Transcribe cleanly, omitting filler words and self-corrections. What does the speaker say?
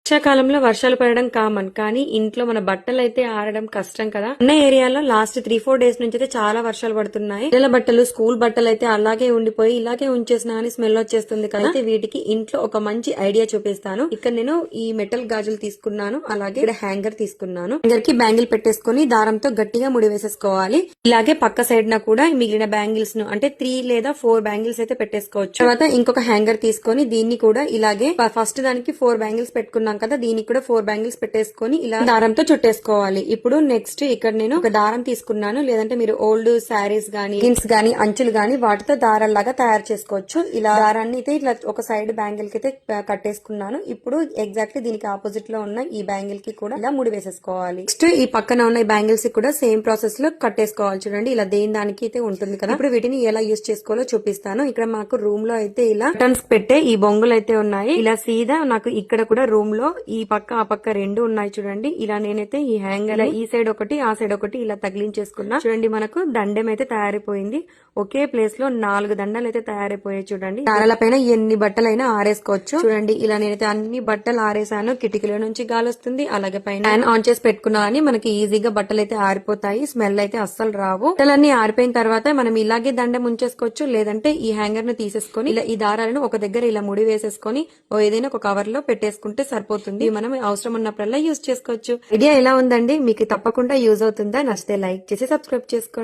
వర్షాకాలంలో వర్షాలు పడడం కామన్, కానీ ఇంట్లో మన బట్టలు అయితే ఆరడం కష్టం కదా. ఉన్న ఏరియాలో లాస్ట్ 3-4 డేస్ నుంచి అయితే చాలా వర్షాలు పడుతున్నాయి. పిల్లల బట్టలు, స్కూల్ బట్టలు అయితే అలాగే ఉండిపోయి ఇలాగే ఉంచేసినా అని స్మెల్ వచ్చేస్తుంది కదా. అయితే వీటికి ఇంట్లో ఒక మంచి ఐడియా చూపిస్తాను. ఇక్కడ నేను ఈ మెటల్ గాజులు తీసుకున్నాను, అలాగే ఇక్కడ హ్యాంగర్ తీసుకున్నాను. హ్యాంగర్ కి బ్యాంగిల్ పెట్టేసుకుని దారంతో గట్టిగా ముడి వేసేసుకోవాలి. ఇలాగే పక్క సైడ్ నా కూడా మిగిలిన బ్యాంగిల్స్ ను అంటే 3 లేదా 4 బ్యాంగిల్స్ అయితే పెట్టేసుకోవచ్చు. తర్వాత ఇంకొక హ్యాంగర్ తీసుకొని దీన్ని కూడా ఇలాగే ఫస్ట్ దానికి 4 బ్యాంగిల్స్ పెట్టుకున్నాం కదా, దీనికి కూడా 4 బ్యాంగిల్స్ పెట్టేసుకొని ఇలా దారంతో చుట్టేసుకోవాలి. ఇప్పుడు నెక్స్ట్ ఇక్కడ నేను ఒక దారం తీసుకున్నాను, లేదంటే మీరు ఓల్డ్ శారీస్ గానీ, జీన్స్ గానీ, అంచులు గానీ వాటితో దారాల్లాగా తయారు చేసుకోవచ్చు. ఇలా దారాన్ని అయితే ఇట్లా ఒక సైడ్ బ్యాంగిల్ కి అయితే కట్టేసుకున్నాను. ఇప్పుడు ఎగ్జాక్ట్లీ దీనికి ఆపోజిట్ లో ఉన్న ఈ బ్యాంగిల్ కి కూడా ఇలా ముడి వేసేసుకోవాలి. నెక్స్ట్ ఈ పక్కన ఉన్న ఈ బ్యాంగిల్స్ కూడా సేమ్ ప్రాసెస్ లో కట్టేసుకోవాలి. చూడండి ఇలా దేని దానికి అయితే ఉంటుంది కదా. ఇప్పుడు వీటిని ఎలా యూజ్ చేసుకోవాలో చూపిస్తాను. ఇక్కడ మాకు రూమ్ లో అయితే ఇలా బటన్స్ పెట్టే ఈ బొంగులు అయితే ఉన్నాయి. ఇలా సీదా నాకు ఇక్కడ కూడా రూమ్ లో ఈ పక్క ఆ పక్క 2 ఉన్నాయి చూడండి. ఇలా నేనైతే ఈ హ్యాంగర్ ఈ సైడ్ ఒకటి ఆ సైడ్ ఒకటి ఇలా తగిలించేసుకున్నా. చూడండి మనకు దండెం అయితే తయారైపోయింది. ఒకే ప్లేస్ లో 4 దండలు అయితే తయారైపోయాయి. చూడండి దారాల పైన ఎన్ని బట్టలైనా ఆరేసుకోవచ్చు. చూడండి ఇలా నేనైతే అన్ని బట్టలు ఆరేసాను. కిటికీలో నుంచి గాలి వస్తుంది, అలాగే పైన ఫ్యాన్ ఆన్ చేసి పెట్టుకున్నా అని మనకి ఈజీగా బట్టలు అయితే ఆరిపోతాయి. స్మెల్ అయితే అస్సలు రావు. బట్టలన్నీ ఆరిపోయిన తర్వాత మనం ఇలాగే దండెం ఉంచేసుకోవచ్చు, లేదంటే ఈ హ్యాంగర్ ను తీసేసుకొని ఇలా ఈ దారాలను ఒక దగ్గర ఇలా ముడి వేసేసుకొని ఏదైనా ఒక కవర్ లో పెట్టేసుకుంటే సరిపోతుంది. మనం అవసరం ఉన్నప్పుడల్లా యూజ్ చేసుకోవచ్చు. ఐడియా ఎలా ఉందండి? మీకు తప్పకుండా యూజ్ అవుతుందా? నచ్చితే లైక్ చేసి సబ్స్క్రైబ్ చేసుకోండి.